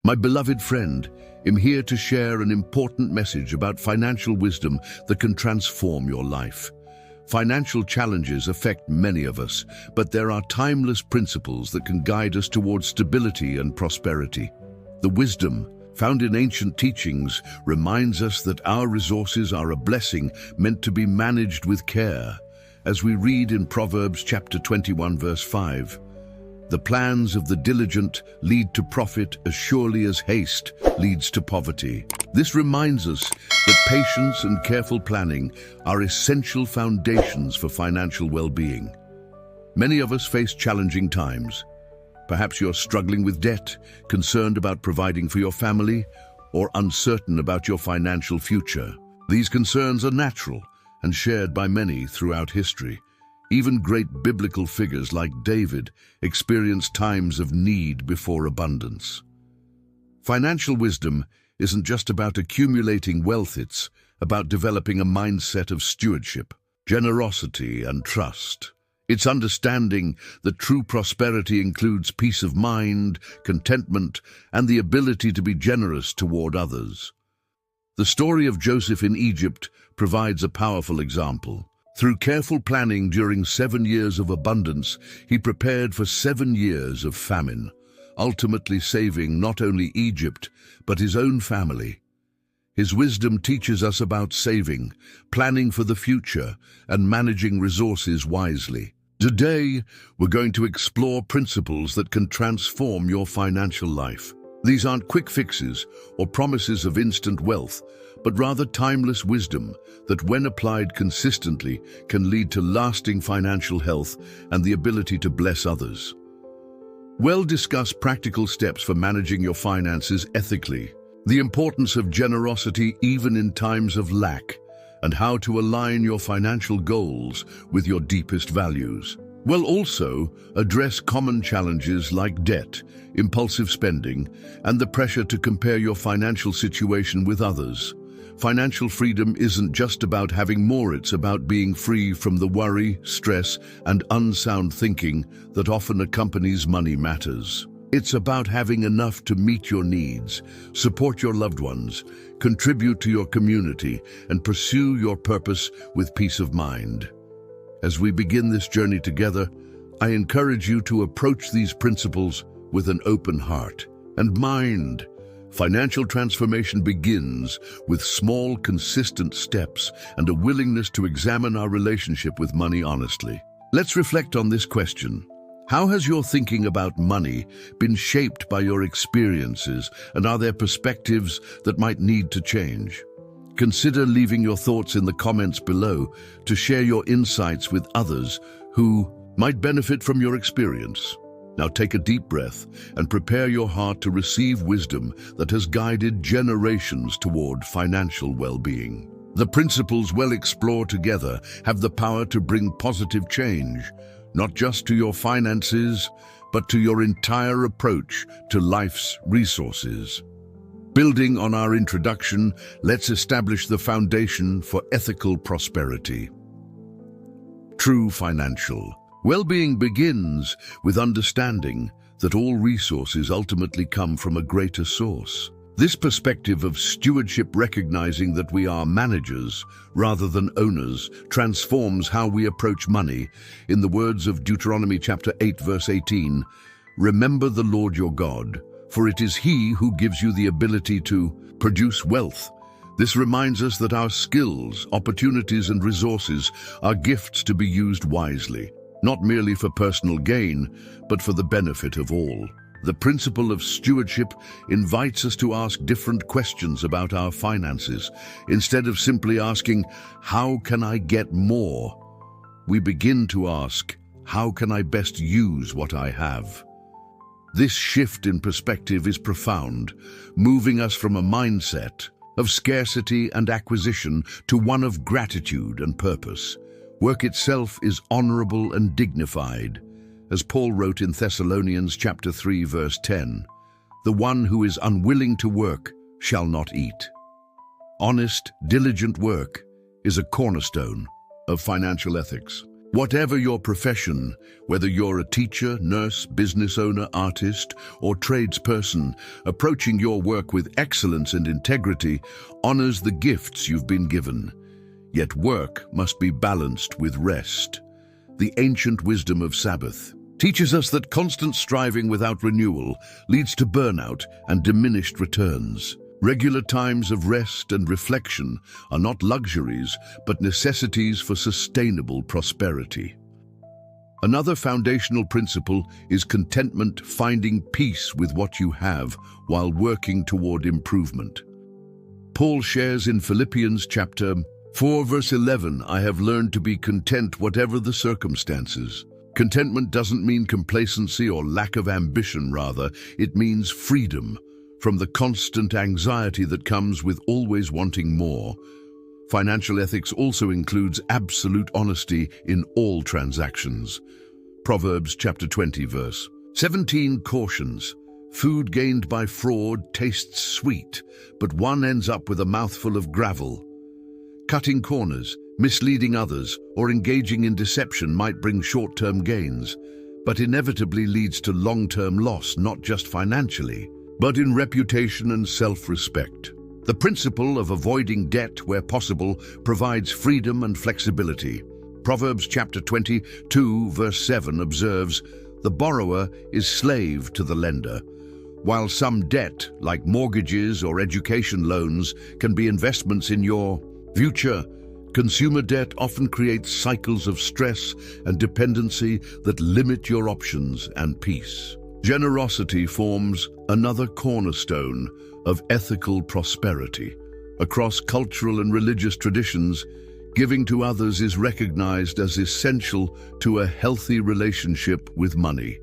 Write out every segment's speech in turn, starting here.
My beloved friend, I'm here to share an important message about financial wisdom that can transform your life. Financial challenges affect many of us, but there are timeless principles that can guide us towards stability and prosperity. The wisdom found in ancient teachings reminds us that our resources are a blessing meant to be managed with care. As we read in Proverbs chapter 21 verse 5, "The plans of the diligent lead to profit as surely as haste leads to poverty." This reminds us that patience and careful planning are essential foundations for financial well-being. Many of us face challenging times. Perhaps you're struggling with debt, concerned about providing for your family, or uncertain about your financial future. These concerns are natural and shared by many throughout history. Even great biblical figures like David experienced times of need before abundance. Financial wisdom isn't just about accumulating wealth, it's about developing a mindset of stewardship, generosity, and trust. It's understanding that true prosperity includes peace of mind, contentment, and the ability to be generous toward others. The story of Joseph in Egypt provides a powerful example. Through careful planning during 7 years of abundance, he prepared for 7 years of famine, ultimately saving not only Egypt, but his own family. His wisdom teaches us about saving, planning for the future, and managing resources wisely. Today, we're going to explore principles that can transform your financial life. These aren't quick fixes or promises of instant wealth, but rather timeless wisdom that, when applied consistently, can lead to lasting financial health and the ability to bless others. We'll discuss practical steps for managing your finances ethically, the importance of generosity even in times of lack, and how to align your financial goals with your deepest values. We'll also address common challenges like debt, impulsive spending, and the pressure to compare your financial situation with others. Financial freedom isn't just about having more, it's about being free from the worry, stress, and unsound thinking that often accompanies money matters. It's about having enough to meet your needs, support your loved ones, contribute to your community, and pursue your purpose with peace of mind. As we begin this journey together, I encourage you to approach these principles with an open heart and mind. Financial transformation begins with small, consistent steps and a willingness to examine our relationship with money honestly. Let's reflect on this question. How has your thinking about money been shaped by your experiences, and are there perspectives that might need to change? Consider leaving your thoughts in the comments below to share your insights with others who might benefit from your experience. Now take a deep breath and prepare your heart to receive wisdom that has guided generations toward financial well-being. The principles we'll explore together have the power to bring positive change, not just to your finances, but to your entire approach to life's resources. Building on our introduction, let's establish the foundation for ethical prosperity. True financial well-being begins with understanding that all resources ultimately come from a greater source. This perspective of stewardship, recognizing that we are managers rather than owners, transforms how we approach money. In the words of Deuteronomy chapter 8 verse 18, "Remember the Lord your God, for it is He who gives you the ability to produce wealth." This reminds us that our skills, opportunities, and resources are gifts to be used wisely, not merely for personal gain, but for the benefit of all. The principle of stewardship invites us to ask different questions about our finances. Instead of simply asking, "How can I get more?" we begin to ask, "How can I best use what I have?" This shift in perspective is profound, moving us from a mindset of scarcity and acquisition to one of gratitude and purpose. Work itself is honorable and dignified. As Paul wrote in Thessalonians chapter 3 verse 10, "The one who is unwilling to work shall not eat." Honest, diligent work is a cornerstone of financial ethics. Whatever your profession, whether you're a teacher, nurse, business owner, artist, or tradesperson, approaching your work with excellence and integrity honors the gifts you've been given. Yet work must be balanced with rest. The ancient wisdom of Sabbath teaches us that constant striving without renewal leads to burnout and diminished returns. Regular times of rest and reflection are not luxuries, but necessities for sustainable prosperity. Another foundational principle is contentment, finding peace with what you have while working toward improvement. Paul shares in Philippians chapter 4, verse 11, "I have learned to be content whatever the circumstances." Contentment doesn't mean complacency or lack of ambition, rather, it means freedom from the constant anxiety that comes with always wanting more. Financial ethics also includes absolute honesty in all transactions. Proverbs chapter 20, verse 17 cautions, "Food gained by fraud tastes sweet, but one ends up with a mouthful of gravel." Cutting corners, misleading others, or engaging in deception might bring short-term gains, but inevitably leads to long-term loss, not just financially, but in reputation and self-respect. The principle of avoiding debt where possible provides freedom and flexibility. Proverbs chapter 22, verse 7 observes, "The borrower is slave to the lender." While some debt, like mortgages or education loans, can be investments in your future, consumer debt often creates cycles of stress and dependency that limit your options and peace. Generosity forms another cornerstone of ethical prosperity. Across cultural and religious traditions, giving to others is recognized as essential to a healthy relationship with money.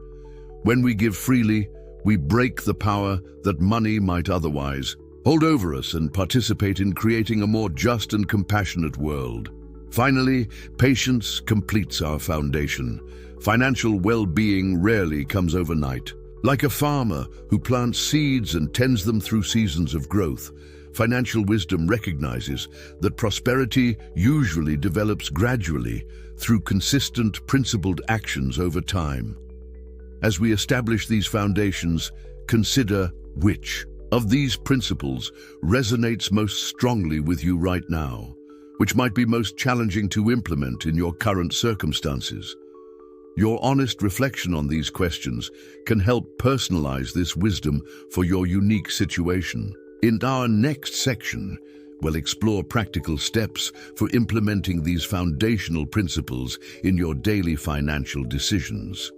When we give freely, we break the power that money might otherwise hold over us and participate in creating a more just and compassionate world. Finally, patience completes our foundation. Financial well-being rarely comes overnight. Like a farmer who plants seeds and tends them through seasons of growth, financial wisdom recognizes that prosperity usually develops gradually through consistent, principled actions over time. As we establish these foundations, consider which of these principles resonates most strongly with you right now, which might be most challenging to implement in your current circumstances. Your honest reflection on these questions can help personalize this wisdom for your unique situation. In our next section, we'll explore practical steps for implementing these foundational principles in your daily financial decisions.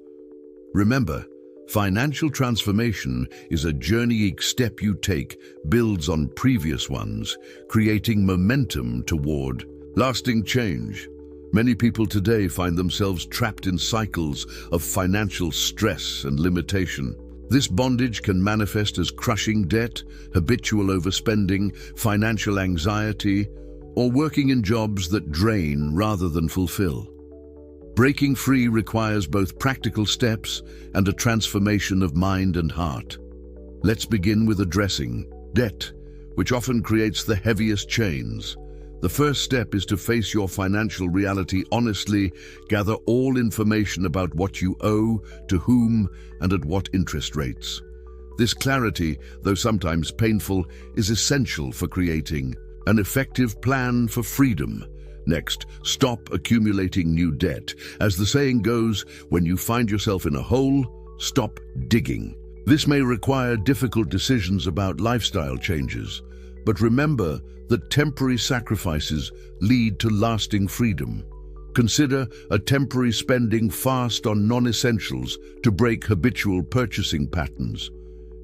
Remember, financial transformation is a journey. Each step you take builds on previous ones, creating momentum toward lasting change. Many people today find themselves trapped in cycles of financial stress and limitation. This bondage can manifest as crushing debt, habitual overspending, financial anxiety, or working in jobs that drain rather than fulfill. Breaking free requires both practical steps and a transformation of mind and heart. Let's begin with addressing debt, which often creates the heaviest chains. The first step is to face your financial reality honestly, gather all information about what you owe, to whom, and at what interest rates. This clarity, though sometimes painful, is essential for creating an effective plan for freedom. Next, stop accumulating new debt. As the saying goes, when you find yourself in a hole, stop digging. This may require difficult decisions about lifestyle changes, but remember that temporary sacrifices lead to lasting freedom. Consider a temporary spending fast on non-essentials to break habitual purchasing patterns.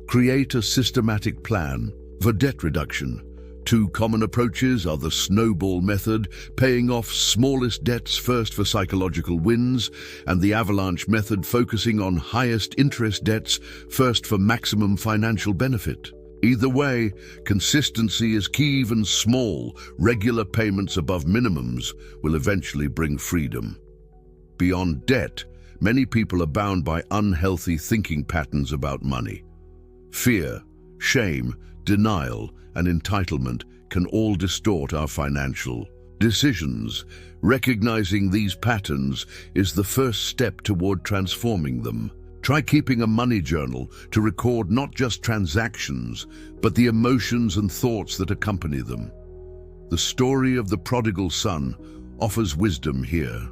Create a systematic plan for debt reduction. Two common approaches are the snowball method, paying off smallest debts first for psychological wins, and the avalanche method, focusing on highest interest debts first for maximum financial benefit. Either way, consistency is key. Even small, regular payments above minimums will eventually bring freedom. Beyond debt, many people are bound by unhealthy thinking patterns about money. Fear, shame, denial, and entitlement can all distort our financial decisions. Recognizing these patterns is the first step toward transforming them. Try keeping a money journal to record not just transactions, but the emotions and thoughts that accompany them. The story of the prodigal son offers wisdom here.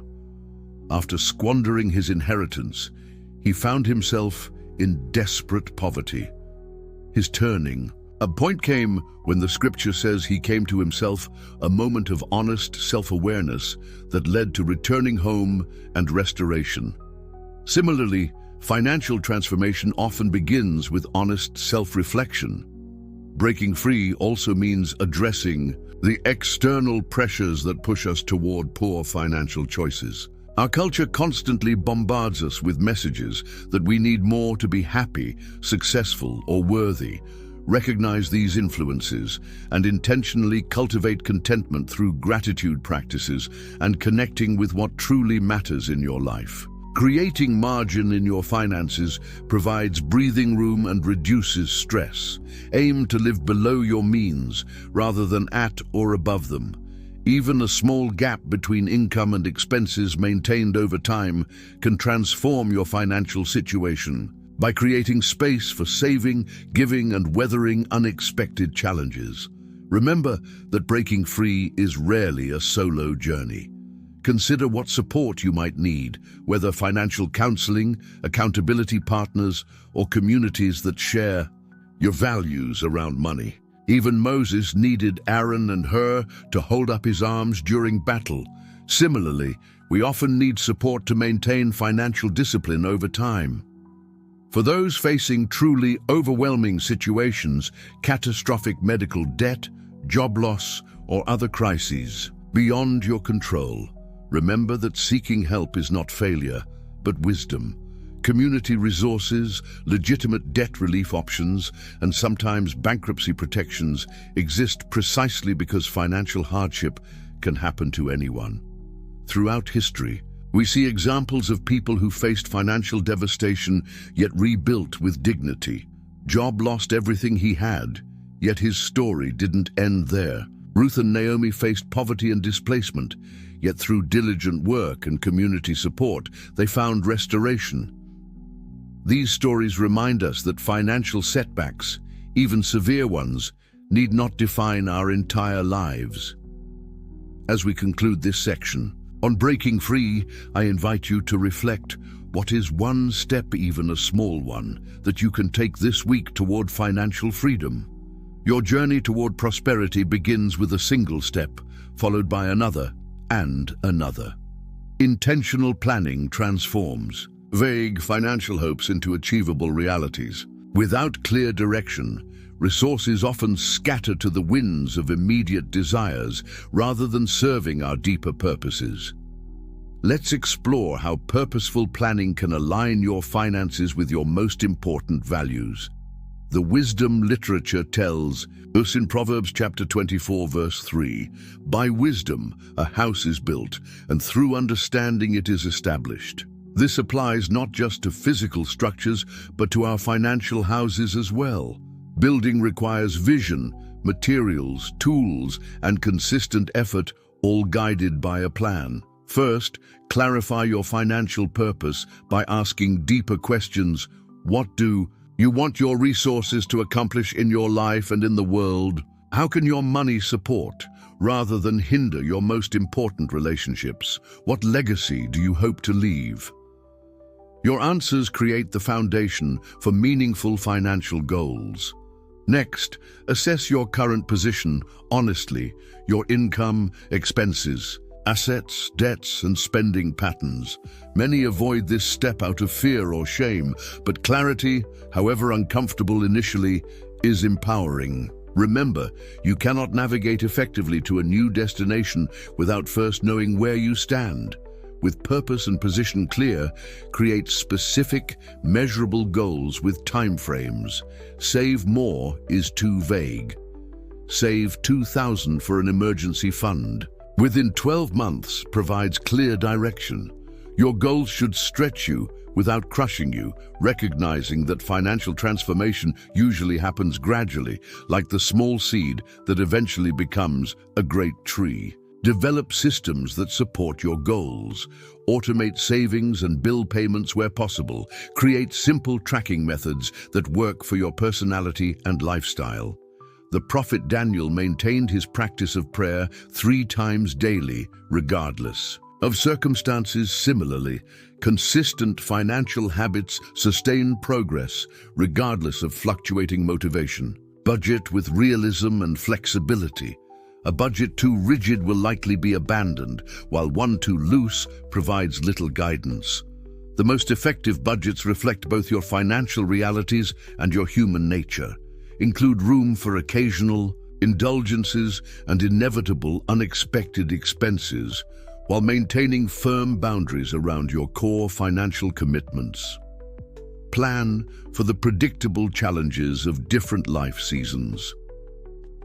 After squandering his inheritance, he found himself in desperate poverty. His turning. A point came when the scripture says he came to himself, a moment of honest self-awareness that led to returning home and restoration. Similarly, financial transformation often begins with honest self-reflection. Breaking free also means addressing the external pressures that push us toward poor financial choices. Our culture constantly bombards us with messages that we need more to be happy, successful, or worthy. Recognize these influences and intentionally cultivate contentment through gratitude practices and connecting with what truly matters in your life. Creating margin in your finances provides breathing room and reduces stress. Aim to live below your means rather than at or above them. Even a small gap between income and expenses maintained over time can transform your financial situation by creating space for saving, giving, and weathering unexpected challenges. Remember that breaking free is rarely a solo journey. Consider what support you might need, whether financial counseling, accountability partners, or communities that share your values around money. Even Moses needed Aaron and Hur to hold up his arms during battle. Similarly, we often need support to maintain financial discipline over time. For those facing truly overwhelming situations, catastrophic medical debt, job loss, or other crises beyond your control, remember that seeking help is not failure, but wisdom. Community resources, legitimate debt relief options, and sometimes bankruptcy protections exist precisely because financial hardship can happen to anyone. Throughout history, we see examples of people who faced financial devastation yet rebuilt with dignity. Job lost everything he had, yet his story didn't end there. Ruth and Naomi faced poverty and displacement, yet through diligent work and community support, they found restoration. These stories remind us that financial setbacks, even severe ones, need not define our entire lives. As we conclude this section, on breaking free, I invite you to reflect, what is one step, even a small one, that you can take this week toward financial freedom? Your journey toward prosperity begins with a single step, followed by another and another. Intentional planning transforms vague financial hopes into achievable realities. Without clear direction, resources often scatter to the winds of immediate desires rather than serving our deeper purposes. Let's explore how purposeful planning can align your finances with your most important values. The wisdom literature tells us in Proverbs chapter 24, verse 3, "By wisdom a house is built, and through understanding it is established." This applies not just to physical structures, but to our financial houses as well. Building requires vision, materials, tools, and consistent effort, all guided by a plan. First, clarify your financial purpose by asking deeper questions. What do you want your resources to accomplish in your life and in the world? How can your money support, rather than hinder, your most important relationships? What legacy do you hope to leave? Your answers create the foundation for meaningful financial goals. Next, assess your current position honestly, your income, expenses, assets, debts, and spending patterns. Many avoid this step out of fear or shame, but clarity, however uncomfortable initially, is empowering. Remember, you cannot navigate effectively to a new destination without first knowing where you stand. With purpose and position clear, create specific, measurable goals with timeframes. Save more is too vague. Save $2,000 for an emergency fund. Within 12 months provides clear direction. Your goals should stretch you without crushing you, recognizing that financial transformation usually happens gradually, like the small seed that eventually becomes a great tree. Develop systems that support your goals. Automate savings and bill payments where possible. Create simple tracking methods that work for your personality and lifestyle. The prophet Daniel maintained his practice of prayer 3 times daily, regardless of circumstances. Similarly, consistent financial habits sustain progress, regardless of fluctuating motivation. Budget with realism and flexibility. A budget too rigid will likely be abandoned, while one too loose provides little guidance. The most effective budgets reflect both your financial realities and your human nature. Include room for occasional indulgences and inevitable unexpected expenses, while maintaining firm boundaries around your core financial commitments. Plan for the predictable challenges of different life seasons.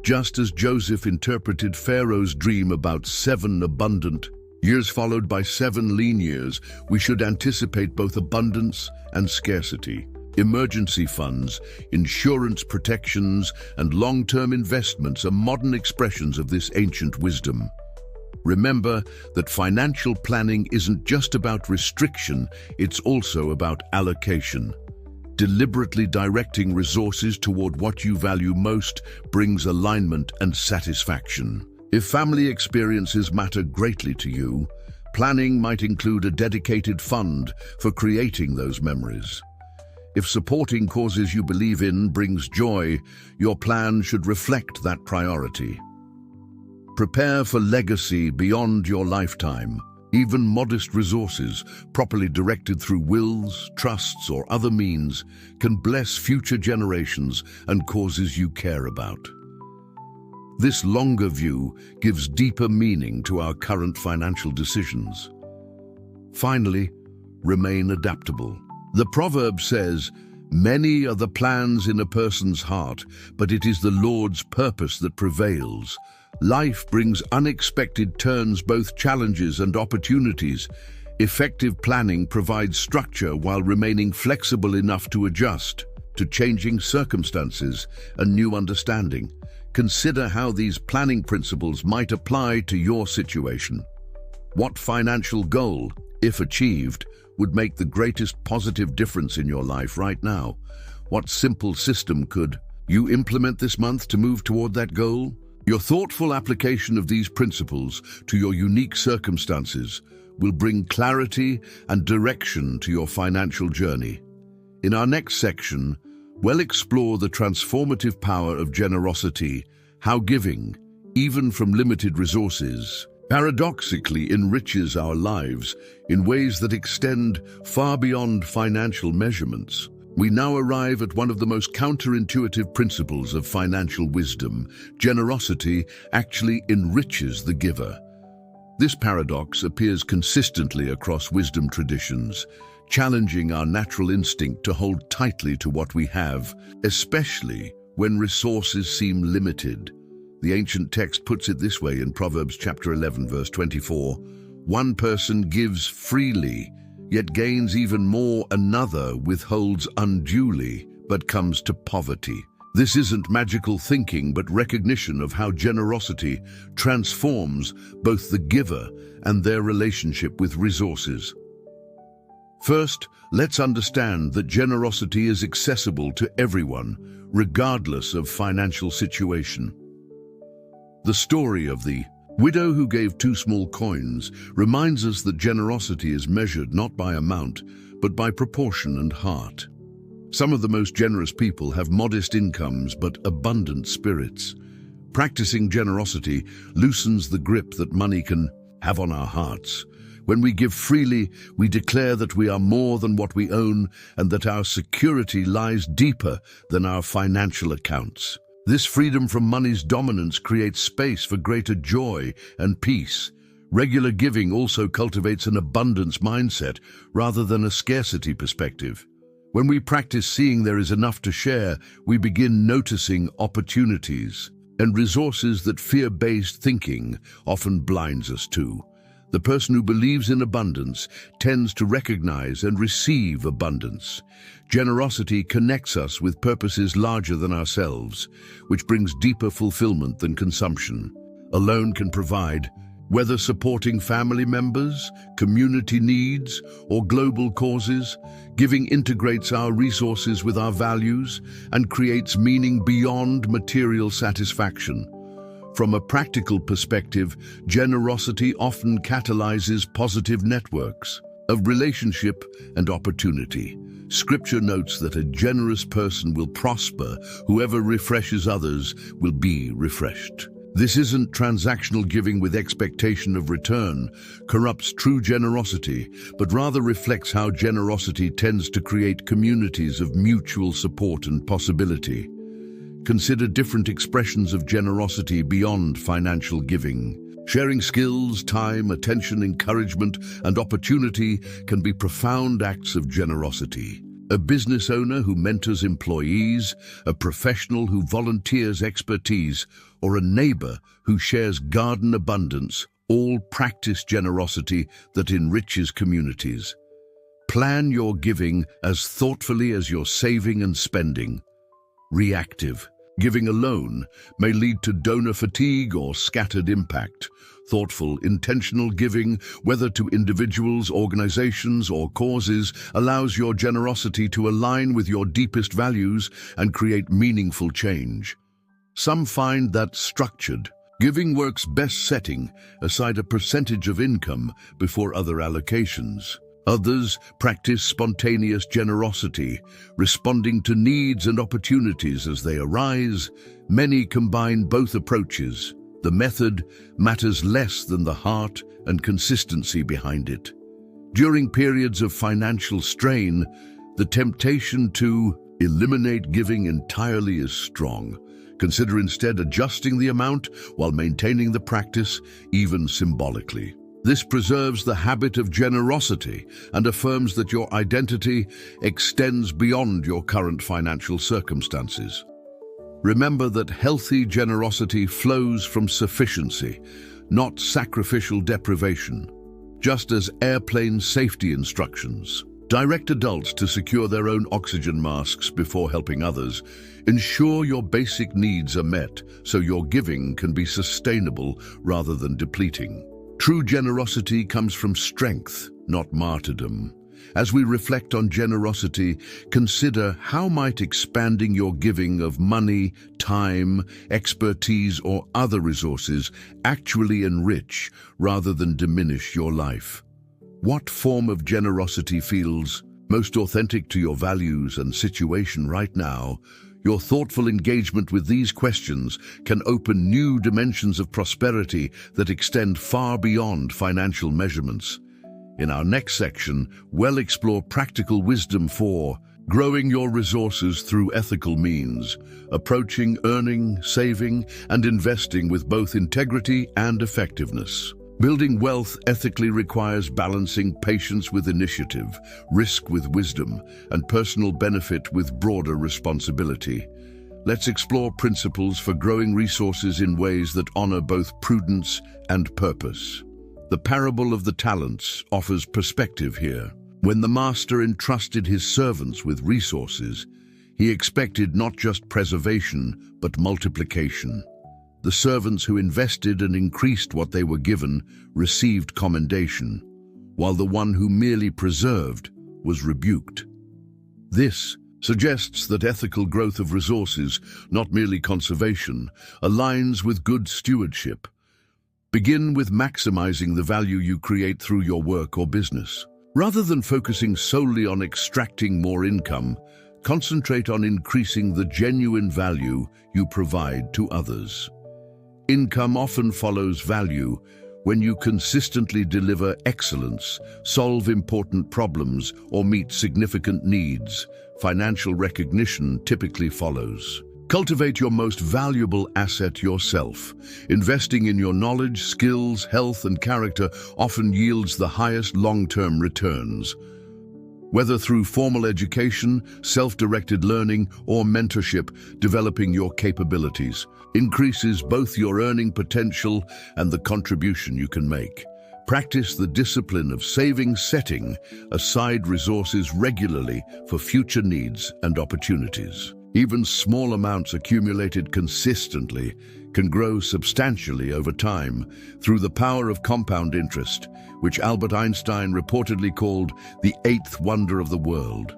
Just as Joseph interpreted Pharaoh's dream about 7 abundant years followed by 7 lean years, we should anticipate both abundance and scarcity. Emergency funds, insurance protections, and long-term investments are modern expressions of this ancient wisdom. Remember that financial planning isn't just about restriction, it's also about allocation. Deliberately directing resources toward what you value most brings alignment and satisfaction. If family experiences matter greatly to you, planning might include a dedicated fund for creating those memories. If supporting causes you believe in brings joy, your plan should reflect that priority. Prepare for legacy beyond your lifetime. Even modest resources, properly directed through wills, trusts, or other means, can bless future generations and causes you care about. This longer view gives deeper meaning to our current financial decisions. Finally, remain adaptable. The proverb says, "Many are the plans in a person's heart, but it is the Lord's purpose that prevails." Life brings unexpected turns, both challenges and opportunities. Effective planning provides structure while remaining flexible enough to adjust to changing circumstances and new understanding. Consider how these planning principles might apply to your situation. What financial goal, if achieved, would make the greatest positive difference in your life right now? What simple system could you implement this month to move toward that goal? Your thoughtful application of these principles to your unique circumstances will bring clarity and direction to your financial journey. In our next section, we'll explore the transformative power of generosity, how giving, even from limited resources, paradoxically enriches our lives in ways that extend far beyond financial measurements. We now arrive at one of the most counterintuitive principles of financial wisdom. Generosity actually enriches the giver. This paradox appears consistently across wisdom traditions, challenging our natural instinct to hold tightly to what we have, especially when resources seem limited. The ancient text puts it this way in Proverbs chapter 11, verse 24, "One person gives freely, yet gains even more. Another withholds unduly, but comes to poverty." This isn't magical thinking, but recognition of how generosity transforms both the giver and their relationship with resources. First, let's understand that generosity is accessible to everyone, regardless of financial situation. The story of the widow who gave 2 small coins reminds us that generosity is measured not by amount, but by proportion and heart. Some of the most generous people have modest incomes but abundant spirits. Practicing generosity loosens the grip that money can have on our hearts. When we give freely, we declare that we are more than what we own and that our security lies deeper than our financial accounts. This freedom from money's dominance creates space for greater joy and peace. Regular giving also cultivates an abundance mindset rather than a scarcity perspective. When we practice seeing there is enough to share, we begin noticing opportunities and resources that fear-based thinking often blinds us to. The person who believes in abundance tends to recognize and receive abundance. Generosity connects us with purposes larger than ourselves, which brings deeper fulfillment than consumption alone can provide. Whether supporting family members, community needs, or global causes, giving integrates our resources with our values and creates meaning beyond material satisfaction. From a practical perspective, generosity often catalyzes positive networks of relationship and opportunity. Scripture notes that a generous person will prosper. Whoever refreshes others will be refreshed. This isn't transactional giving with expectation of return, corrupts true generosity, but rather reflects how generosity tends to create communities of mutual support and possibility. Consider different expressions of generosity beyond financial giving. Sharing skills, time, attention, encouragement, and opportunity can be profound acts of generosity. A business owner who mentors employees, a professional who volunteers expertise, or a neighbor who shares garden abundance all practice generosity that enriches communities. Plan your giving as thoughtfully as your saving and spending. Reactive giving alone may lead to donor fatigue or scattered impact. Thoughtful, intentional giving, whether to individuals, organizations, or causes, allows your generosity to align with your deepest values and create meaningful change. Some find that structured giving works best setting aside a percentage of income before other allocations. Others practice spontaneous generosity, responding to needs and opportunities as they arise. Many combine both approaches. The method matters less than the heart and consistency behind it. During periods of financial strain, the temptation to eliminate giving entirely is strong. Consider instead adjusting the amount while maintaining the practice, even symbolically. This preserves the habit of generosity and affirms that your identity extends beyond your current financial circumstances. Remember that healthy generosity flows from sufficiency, not sacrificial deprivation. Just as airplane safety instructions direct adults to secure their own oxygen masks before helping others, ensure your basic needs are met so your giving can be sustainable rather than depleting. True generosity comes from strength, not martyrdom. As we reflect on generosity, consider how might expanding your giving of money, time, expertise, or other resources actually enrich rather than diminish your life. What form of generosity feels most authentic to your values and situation right now? Your thoughtful engagement with these questions can open new dimensions of prosperity that extend far beyond financial measurements. In our next section, we'll explore practical wisdom for growing your resources through ethical means, approaching earning, saving, and investing with both integrity and effectiveness. Building wealth ethically requires balancing patience with initiative, risk with wisdom, and personal benefit with broader responsibility. Let's explore principles for growing resources in ways that honor both prudence and purpose. The parable of the talents offers perspective here. When the master entrusted his servants with resources, he expected not just preservation, but multiplication. The servants who invested and increased what they were given received commendation, while the one who merely preserved was rebuked. This suggests that ethical growth of resources, not merely conservation, aligns with good stewardship. Begin with maximizing the value you create through your work or business. Rather than focusing solely on extracting more income, concentrate on increasing the genuine value you provide to others. Income often follows value. When you consistently deliver excellence, solve important problems, or meet significant needs, financial recognition typically follows. Cultivate your most valuable asset yourself. Investing in your knowledge, skills, health, and character often yields the highest long-term returns. Whether through formal education, self-directed learning, or mentorship, developing your capabilities increases both your earning potential and the contribution you can make. Practice the discipline of setting aside resources regularly for future needs and opportunities. Even small amounts accumulated consistently can grow substantially over time through the power of compound interest, which Albert Einstein reportedly called the eighth wonder of the world.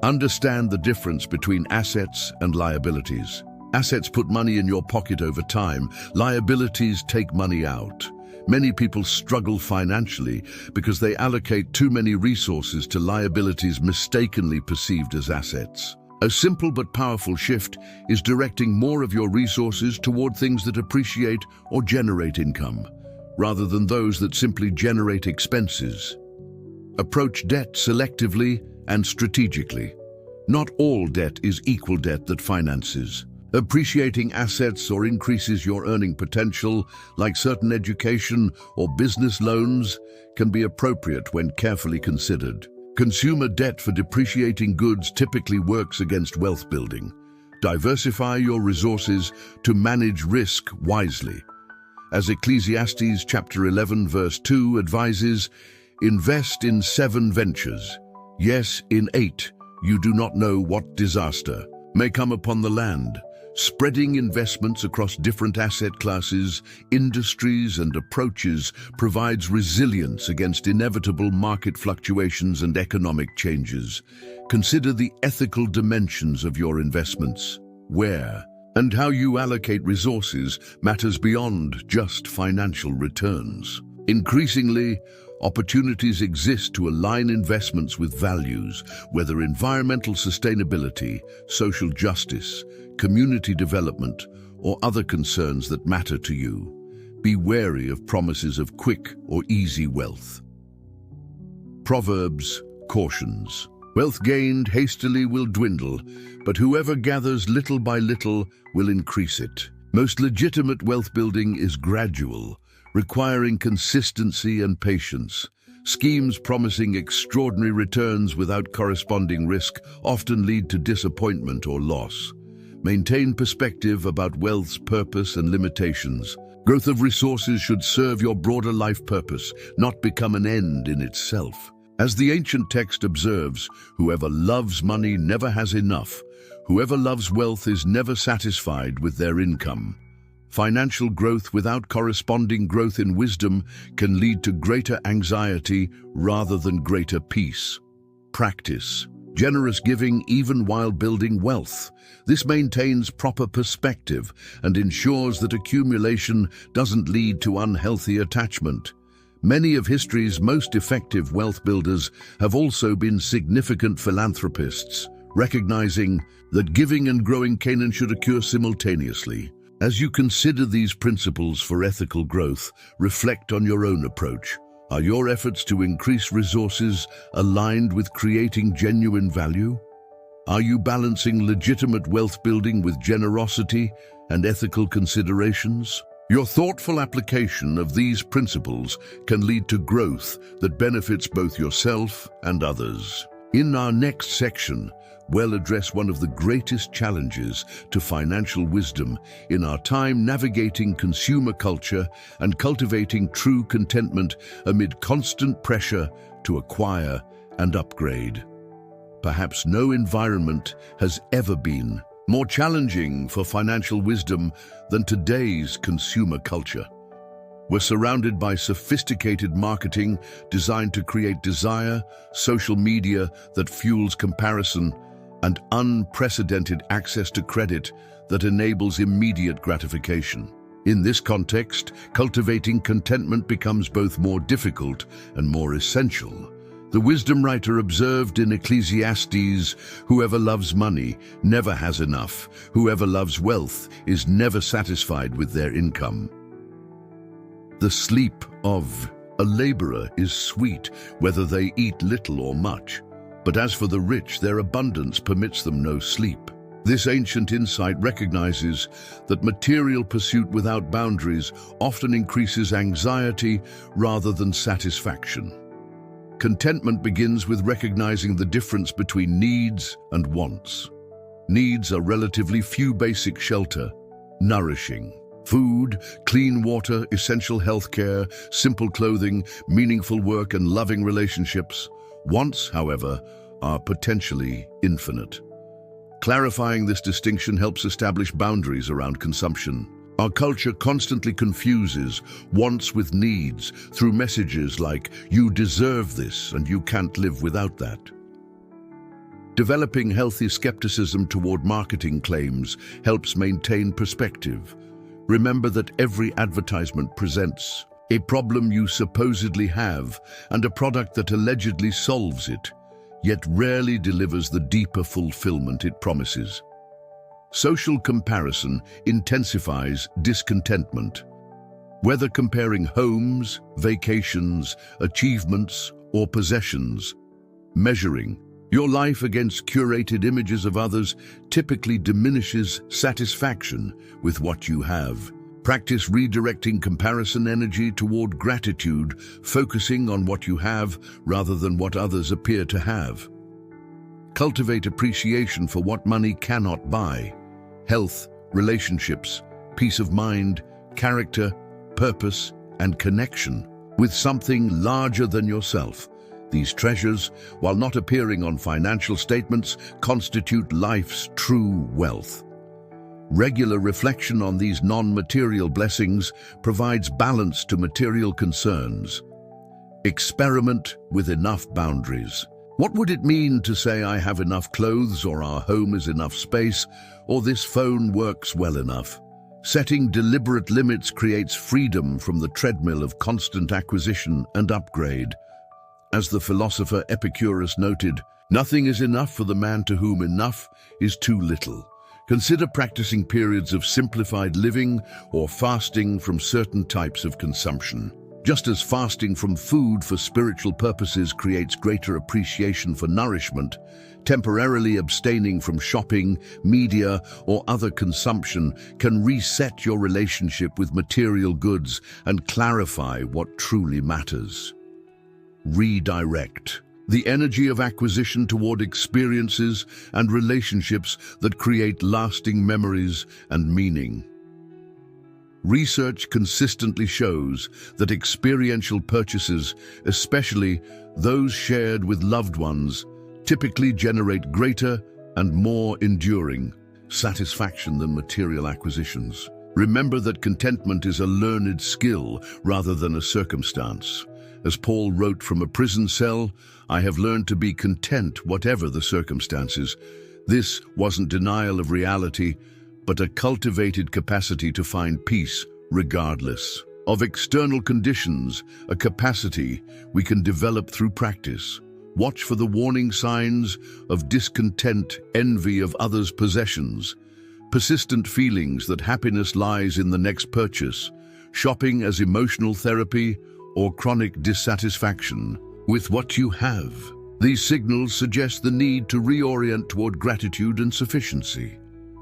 Understand the difference between assets and liabilities. Assets put money in your pocket over time. Liabilities take money out. Many people struggle financially because they allocate too many resources to liabilities mistakenly perceived as assets. A simple but powerful shift is directing more of your resources toward things that appreciate or generate income, rather than those that simply generate expenses. Approach debt selectively and strategically. Not all debt is equal debt that finances. Appreciating assets or increases your earning potential, like certain education or business loans, can be appropriate when carefully considered. Consumer debt for depreciating goods typically works against wealth building. Diversify your resources to manage risk wisely. As Ecclesiastes chapter 11 verse 2 advises, invest in 7 ventures. Yes, in 8, you do not know what disaster may come upon the land. Spreading investments across different asset classes, industries, and approaches provides resilience against inevitable market fluctuations and economic changes. Consider the ethical dimensions of your investments. Where and how you allocate resources matters beyond just financial returns. Increasingly, opportunities exist to align investments with values, whether environmental sustainability, social justice, community development, or other concerns that matter to you. Be wary of promises of quick or easy wealth. Proverbs cautions. Wealth gained hastily will dwindle, but whoever gathers little by little will increase it. Most legitimate wealth building is gradual, requiring consistency and patience. Schemes promising extraordinary returns without corresponding risk often lead to disappointment or loss. Maintain perspective about wealth's purpose and limitations. Growth of resources should serve your broader life purpose, not become an end in itself. As the ancient text observes, whoever loves money never has enough. Whoever loves wealth is never satisfied with their income. Financial growth without corresponding growth in wisdom can lead to greater anxiety rather than greater peace. Practice generous giving even while building wealth. This maintains proper perspective and ensures that accumulation doesn't lead to unhealthy attachment. Many of history's most effective wealth builders have also been significant philanthropists, recognizing that giving and growing Canaan should occur simultaneously. As you consider these principles for ethical growth, reflect on your own approach. Are your efforts to increase resources aligned with creating genuine value? Are you balancing legitimate wealth building with generosity and ethical considerations? Your thoughtful application of these principles can lead to growth that benefits both yourself and others. In our next section, we'll address one of the greatest challenges to financial wisdom in our time: navigating consumer culture and cultivating true contentment amid constant pressure to acquire and upgrade. Perhaps no environment has ever been more challenging for financial wisdom than today's consumer culture. We're surrounded by sophisticated marketing designed to create desire, social media that fuels comparison, and unprecedented access to credit that enables immediate gratification. In this context, cultivating contentment becomes both more difficult and more essential. The wisdom writer observed in Ecclesiastes, "Whoever loves money never has enough. Whoever loves wealth is never satisfied with their income." The sleep of a laborer is sweet, whether they eat little or much. But as for the rich, their abundance permits them no sleep. This ancient insight recognizes that material pursuit without boundaries often increases anxiety rather than satisfaction. Contentment begins with recognizing the difference between needs and wants. Needs are relatively few: basic shelter, nourishing food, clean water, essential healthcare, simple clothing, meaningful work, and loving relationships. Wants, however, are potentially infinite. Clarifying this distinction helps establish boundaries around consumption. Our culture constantly confuses wants with needs through messages like, "You deserve this and you can't live without that." Developing healthy skepticism toward marketing claims helps maintain perspective. Remember that every advertisement presents a problem you supposedly have and a product that allegedly solves it, yet rarely delivers the deeper fulfillment it promises. Social comparison intensifies discontentment. Whether comparing homes, vacations, achievements, or possessions, measuring your life against curated images of others typically diminishes satisfaction with what you have. Practice redirecting comparison energy toward gratitude, focusing on what you have rather than what others appear to have. Cultivate appreciation for what money cannot buy: health, relationships, peace of mind, character, purpose, and connection with something larger than yourself. These treasures, while not appearing on financial statements, constitute life's true wealth. Regular reflection on these non-material blessings provides balance to material concerns. Experiment with enough boundaries. What would it mean to say I have enough clothes, or our home is enough space, or this phone works well enough? Setting deliberate limits creates freedom from the treadmill of constant acquisition and upgrade. As the philosopher Epicurus noted, nothing is enough for the man to whom enough is too little. Consider practicing periods of simplified living or fasting from certain types of consumption. Just as fasting from food for spiritual purposes creates greater appreciation for nourishment, temporarily abstaining from shopping, media, or other consumption can reset your relationship with material goods and clarify what truly matters. Redirect the energy of acquisition toward experiences and relationships that create lasting memories and meaning. Research consistently shows that experiential purchases, especially those shared with loved ones, typically generate greater and more enduring satisfaction than material acquisitions. Remember that contentment is a learned skill rather than a circumstance. As Paul wrote from a prison cell, "I have learned to be content whatever the circumstances." This wasn't denial of reality, but a cultivated capacity to find peace regardless of external conditions, a capacity we can develop through practice. Watch for the warning signs of discontent, envy of others' possessions, persistent feelings that happiness lies in the next purchase, shopping as emotional therapy, or chronic dissatisfaction with what you have. These signals suggest the need to reorient toward gratitude and sufficiency.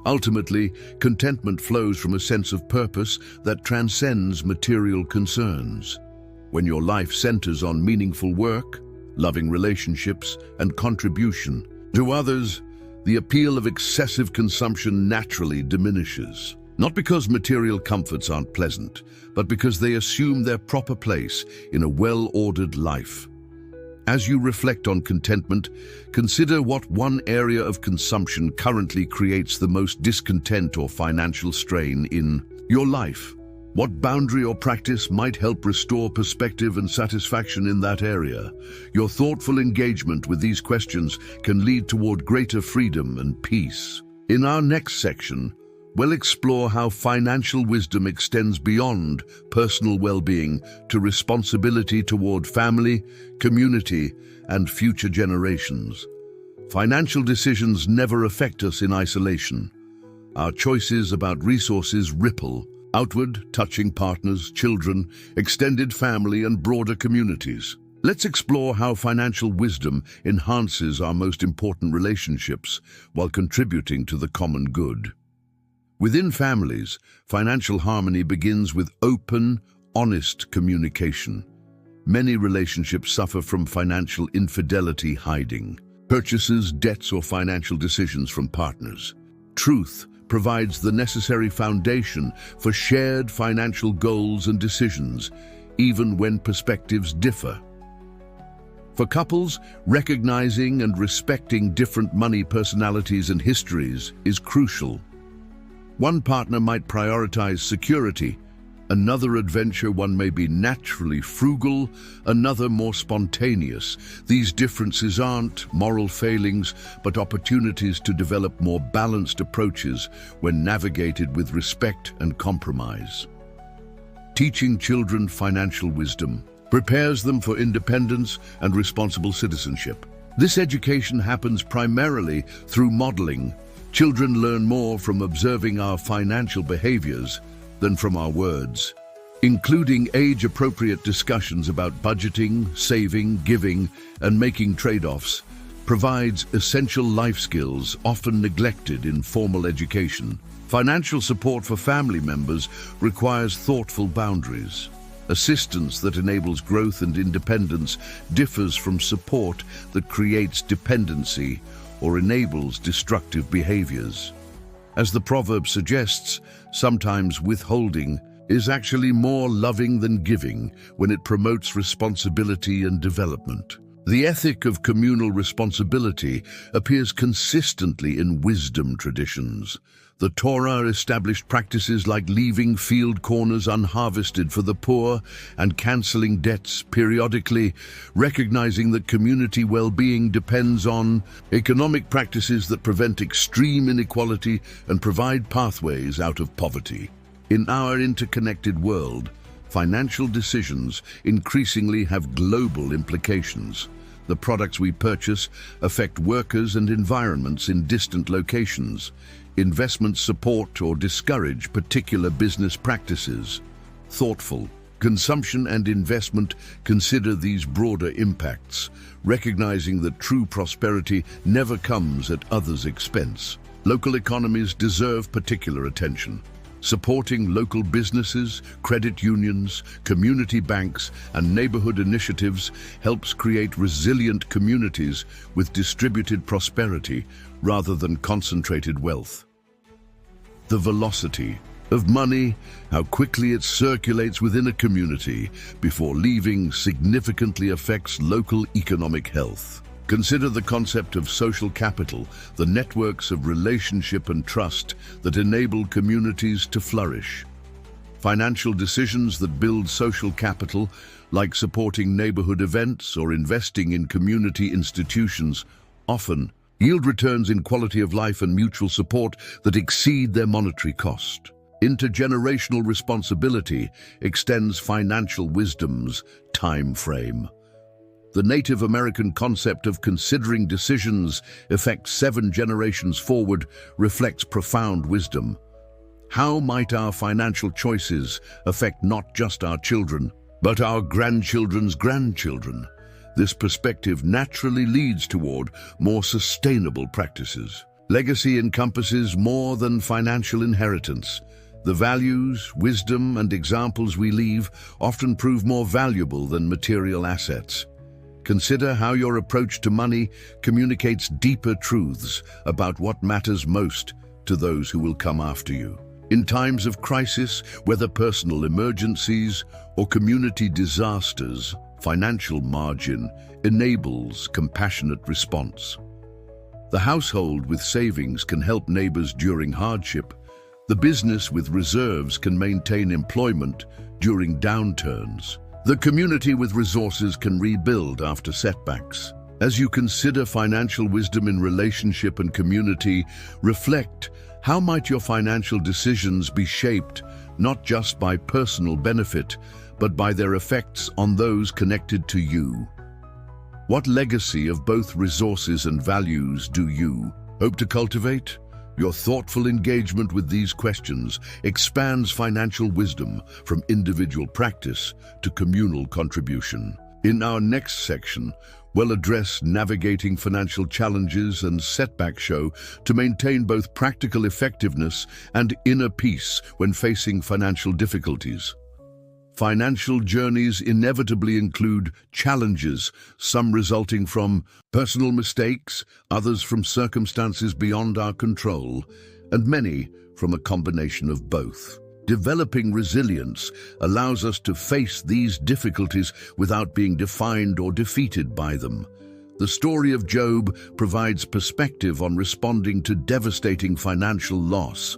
Ultimately, contentment flows from a sense of purpose that transcends material concerns. When your life centers on meaningful work, loving relationships, and contribution to others, the appeal of excessive consumption naturally diminishes. Not because material comforts aren't pleasant, but because they assume their proper place in a well-ordered life. As you reflect on contentment, consider what one area of consumption currently creates the most discontent or financial strain in your life. What boundary or practice might help restore perspective and satisfaction in that area? Your thoughtful engagement with these questions can lead toward greater freedom and peace. In our next section, we'll explore how financial wisdom extends beyond personal well-being to responsibility toward family, community, and future generations. Financial decisions never affect us in isolation. Our choices about resources ripple outward, touching partners, children, extended family, and broader communities. Let's explore how financial wisdom enhances our most important relationships while contributing to the common good. Within families, financial harmony begins with open, honest communication. Many relationships suffer from financial infidelity hiding purchases, debts, or financial decisions from partners. Truth provides the necessary foundation for shared financial goals and decisions, even when perspectives differ. For couples, recognizing and respecting different money personalities and histories is crucial. One partner might prioritize security, another adventure one may be naturally frugal, another more spontaneous. These differences aren't moral failings, but opportunities to develop more balanced approaches when navigated with respect and compromise. Teaching children financial wisdom prepares them for independence and responsible citizenship. This education happens primarily through modeling. Children learn more from observing our financial behaviors than from our words, including age-appropriate discussions about budgeting, saving, giving, and making trade-offs, provides essential life skills often neglected in formal education. Financial support for family members requires thoughtful boundaries. Assistance that enables growth and independence differs from support that creates dependency or enables destructive behaviors. As the proverb suggests, sometimes withholding is actually more loving than giving when it promotes responsibility and development. The ethic of communal responsibility appears consistently in wisdom traditions. The Torah established practices like leaving field corners unharvested for the poor and canceling debts periodically, recognizing that community well-being depends on economic practices that prevent extreme inequality and provide pathways out of poverty. In our interconnected world, financial decisions increasingly have global implications. The products we purchase affect workers and environments in distant locations. Investments support or discourage particular business practices. Thoughtful consumption and investment consider these broader impacts, recognizing that true prosperity never comes at others' expense. Local economies deserve particular attention. Supporting local businesses, credit unions, community banks, and neighborhood initiatives helps create resilient communities with distributed prosperity rather than concentrated wealth. The velocity of money, how quickly it circulates within a community before leaving, significantly affects local economic health. Consider the concept of social capital, the networks of relationship and trust that enable communities to flourish. Financial decisions that build social capital, like supporting neighborhood events or investing in community institutions, often yield returns in quality of life and mutual support that exceed their monetary cost. Intergenerational responsibility extends financial wisdom's time frame. The Native American concept of considering decisions affect 7 generations forward reflects profound wisdom. How might our financial choices affect not just our children, but our grandchildren's grandchildren? This perspective naturally leads toward more sustainable practices. Legacy encompasses more than financial inheritance. The values, wisdom, and examples we leave often prove more valuable than material assets. Consider how your approach to money communicates deeper truths about what matters most to those who will come after you. In times of crisis, whether personal emergencies or community disasters, financial margin enables compassionate response. The household with savings can help neighbors during hardship. The business with reserves can maintain employment during downturns. The community with resources can rebuild after setbacks. As you consider financial wisdom in relationship and community, reflect, how might your financial decisions be shaped not just by personal benefit, but by their effects on those connected to you? What legacy of both resources and values do you hope to cultivate? Your thoughtful engagement with these questions expands financial wisdom from individual practice to communal contribution. In our next section, we'll address navigating financial challenges and setbacks to maintain both practical effectiveness and inner peace when facing financial difficulties. Financial journeys inevitably include challenges, some resulting from personal mistakes, others from circumstances beyond our control, and many from a combination of both. Developing resilience allows us to face these difficulties without being defined or defeated by them. The story of Job provides perspective on responding to devastating financial loss.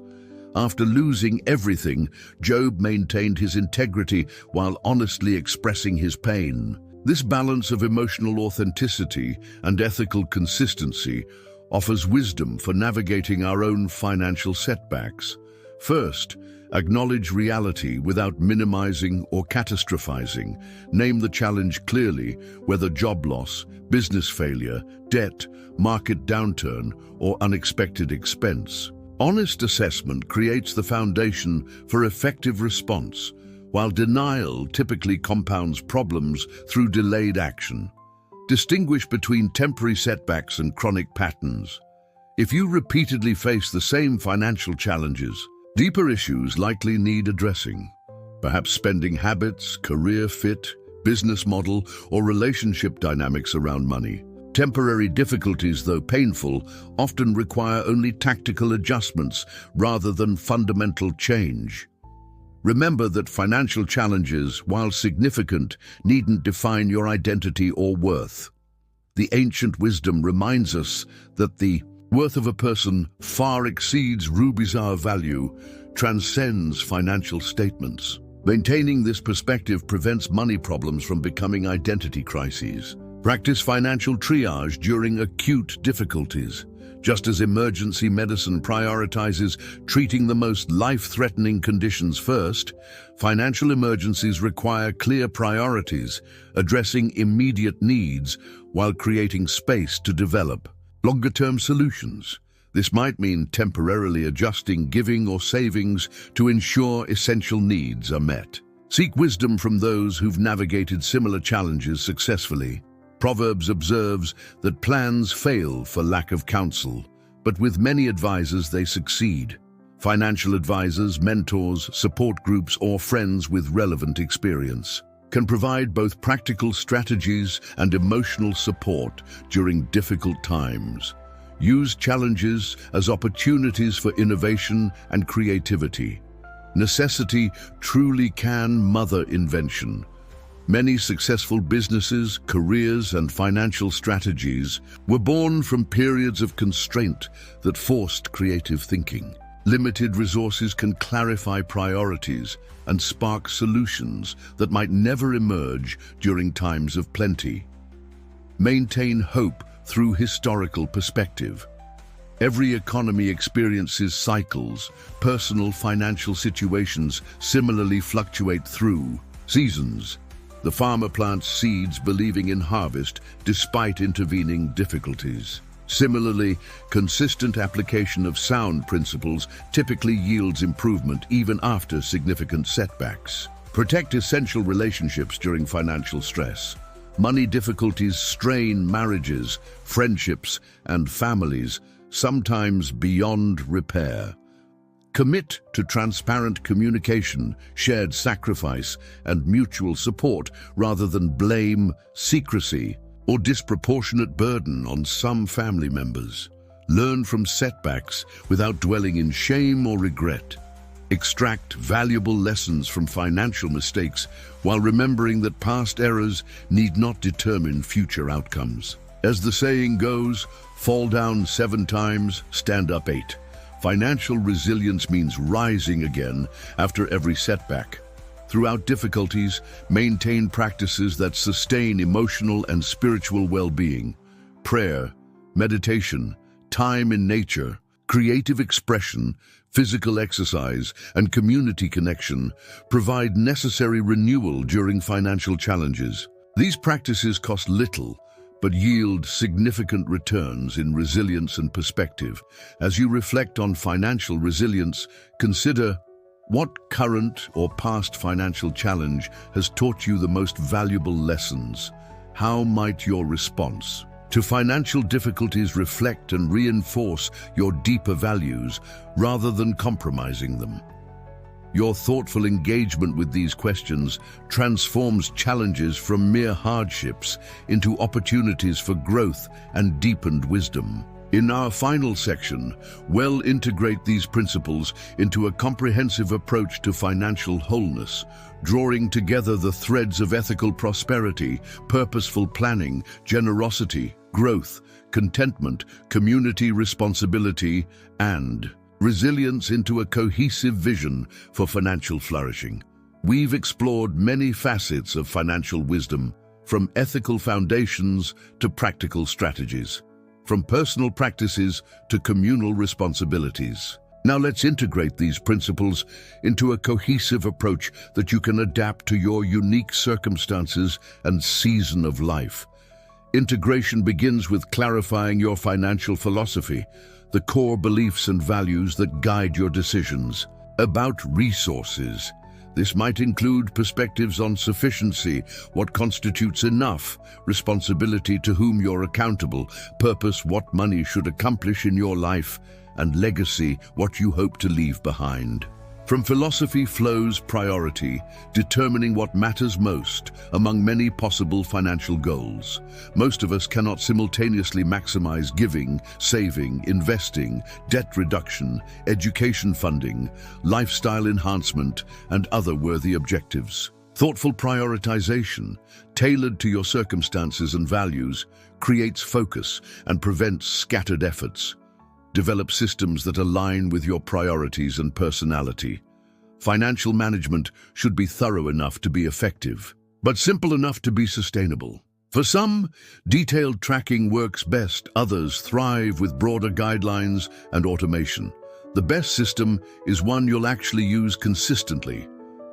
After losing everything, Job maintained his integrity while honestly expressing his pain. This balance of emotional authenticity and ethical consistency offers wisdom for navigating our own financial setbacks. First, acknowledge reality without minimizing or catastrophizing. Name the challenge clearly, whether job loss, business failure, debt, market downturn, or unexpected expense. Honest assessment creates the foundation for effective response, while denial typically compounds problems through delayed action. Distinguish between temporary setbacks and chronic patterns. If you repeatedly face the same financial challenges, deeper issues likely need addressing. Perhaps spending habits, career fit, business model, or relationship dynamics around money. Temporary difficulties, though painful, often require only tactical adjustments rather than fundamental change. Remember that financial challenges, while significant, needn't define your identity or worth. The ancient wisdom reminds us that the worth of a person far exceeds rubies value, transcends financial statements. Maintaining this perspective prevents money problems from becoming identity crises. Practice financial triage during acute difficulties. Just as emergency medicine prioritizes treating the most life-threatening conditions first, financial emergencies require clear priorities, addressing immediate needs while creating space to develop longer-term solutions. This might mean temporarily adjusting giving or savings to ensure essential needs are met. Seek wisdom from those who've navigated similar challenges successfully. Proverbs observes that plans fail for lack of counsel, but with many advisors they succeed. Financial advisors, mentors, support groups, or friends with relevant experience can provide both practical strategies and emotional support during difficult times. Use challenges as opportunities for innovation and creativity. Necessity truly can mother invention. Many successful businesses, careers, and financial strategies were born from periods of constraint that forced creative thinking. Limited resources can clarify priorities and spark solutions that might never emerge during times of plenty. Maintain hope through historical perspective. Every economy experiences cycles. Personal financial situations similarly fluctuate through seasons. The farmer plants seeds believing in harvest despite intervening difficulties. Similarly, consistent application of sound principles typically yields improvement even after significant setbacks. Protect essential relationships during financial stress. Money difficulties strain marriages, friendships, and families, sometimes beyond repair. Commit to transparent communication, shared sacrifice, and mutual support rather than blame, secrecy, or disproportionate burden on some family members. Learn from setbacks without dwelling in shame or regret. Extract valuable lessons from financial mistakes while remembering that past errors need not determine future outcomes. As the saying goes, fall down 7 times, stand up 8. Financial resilience means rising again after every setback. Throughout difficulties, maintain practices that sustain emotional and spiritual well-being. Prayer, meditation, time in nature, creative expression, physical exercise, and community connection provide necessary renewal during financial challenges. These practices cost little, but yield significant returns in resilience and perspective. As you reflect on financial resilience, consider what current or past financial challenge has taught you the most valuable lessons. How might your response to financial difficulties reflect and reinforce your deeper values rather than compromising them? Your thoughtful engagement with these questions transforms challenges from mere hardships into opportunities for growth and deepened wisdom. In our final section, we'll integrate these principles into a comprehensive approach to financial wholeness, drawing together the threads of ethical prosperity, purposeful planning, generosity, growth, contentment, community responsibility, and resilience into a cohesive vision for financial flourishing. We've explored many facets of financial wisdom, from ethical foundations to practical strategies, from personal practices to communal responsibilities. Now let's integrate these principles into a cohesive approach that you can adapt to your unique circumstances and season of life. Integration begins with clarifying your financial philosophy, the core beliefs and values that guide your decisions. About resources, this might include perspectives on sufficiency, what constitutes enough, responsibility to whom you're accountable, purpose, what money should accomplish in your life, and legacy, what you hope to leave behind. From philosophy flows priority, determining what matters most among many possible financial goals. Most of us cannot simultaneously maximize giving, saving, investing, debt reduction, education funding, lifestyle enhancement, and other worthy objectives. Thoughtful prioritization, tailored to your circumstances and values, creates focus and prevents scattered efforts. Develop systems that align with your priorities and personality. Financial management should be thorough enough to be effective, but simple enough to be sustainable. For some, detailed tracking works best. Others thrive with broader guidelines and automation. The best system is one you'll actually use consistently.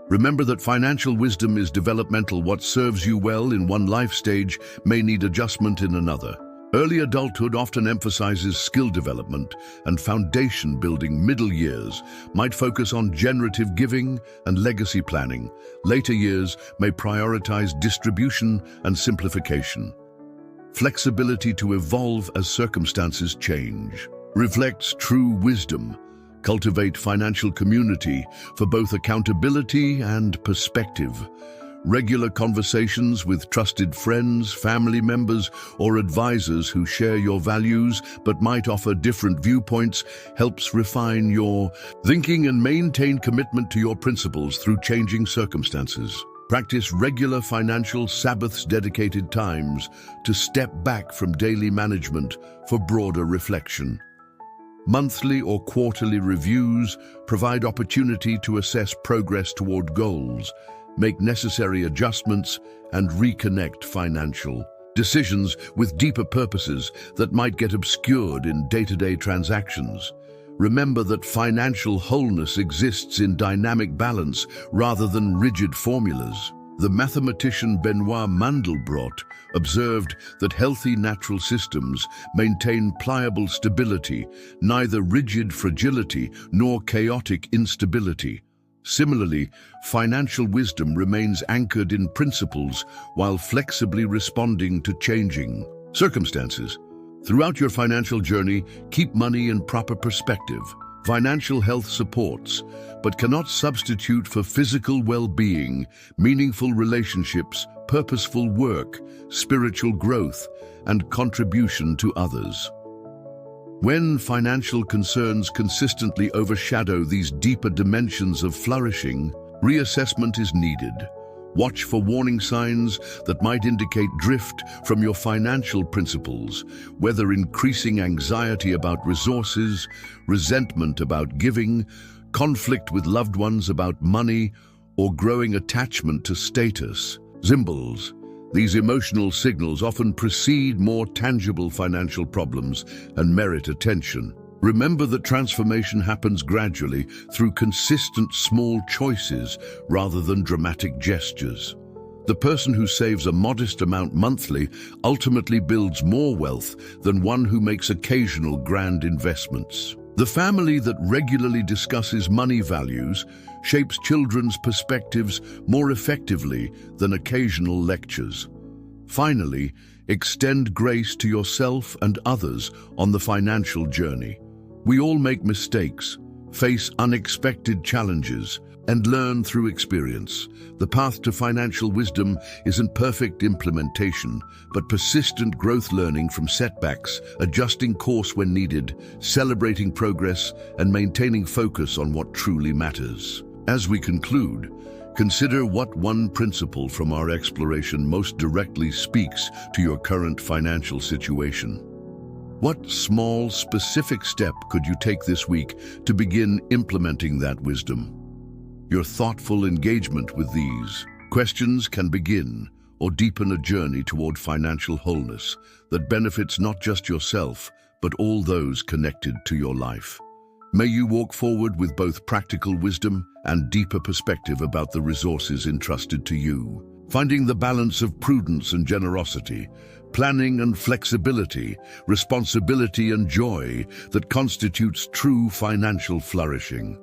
Remember that financial wisdom is developmental. What serves you well in one life stage may need adjustment in another. Early adulthood often emphasizes skill development and foundation building. Middle years might focus on generative giving and legacy planning. Later years may prioritize distribution and simplification. Flexibility to evolve as circumstances change reflects true wisdom. Cultivate financial community for both accountability and perspective. Regular conversations with trusted friends, family members, or advisors who share your values but might offer different viewpoints helps refine your thinking and maintain commitment to your principles through changing circumstances. Practice regular financial Sabbaths, dedicated times to step back from daily management for broader reflection. Monthly or quarterly reviews provide opportunity to assess progress toward goals, make necessary adjustments, and reconnect financial decisions with deeper purposes that might get obscured in day-to-day transactions. Remember that financial wholeness exists in dynamic balance rather than rigid formulas. The mathematician Benoit Mandelbrot observed that healthy natural systems maintain pliable stability, neither rigid fragility nor chaotic instability. Similarly, financial wisdom remains anchored in principles while flexibly responding to changing circumstances. Throughout your financial journey, keep money in proper perspective. Financial health supports, but cannot substitute for physical well-being, meaningful relationships, purposeful work, spiritual growth, and contribution to others. When financial concerns consistently overshadow these deeper dimensions of flourishing, reassessment is needed. Watch for warning signs that might indicate drift from your financial principles, whether increasing anxiety about resources, resentment about giving, conflict with loved ones about money, or growing attachment to status symbols. These emotional signals often precede more tangible financial problems and merit attention. Remember that transformation happens gradually through consistent small choices rather than dramatic gestures. The person who saves a modest amount monthly ultimately builds more wealth than one who makes occasional grand investments. The family that regularly discusses money values shapes children's perspectives more effectively than occasional lectures. Finally, extend grace to yourself and others on the financial journey. We all make mistakes, face unexpected challenges, and learn through experience. The path to financial wisdom isn't perfect implementation, but persistent growth, learning from setbacks, adjusting course when needed, celebrating progress, and maintaining focus on what truly matters. As we conclude, consider what one principle from our exploration most directly speaks to your current financial situation. What small, specific step could you take this week to begin implementing that wisdom? Your thoughtful engagement with these questions can begin or deepen a journey toward financial wholeness that benefits not just yourself, but all those connected to your life. May you walk forward with both practical wisdom and deeper perspective about the resources entrusted to you, finding the balance of prudence and generosity, planning and flexibility, responsibility and joy that constitutes true financial flourishing.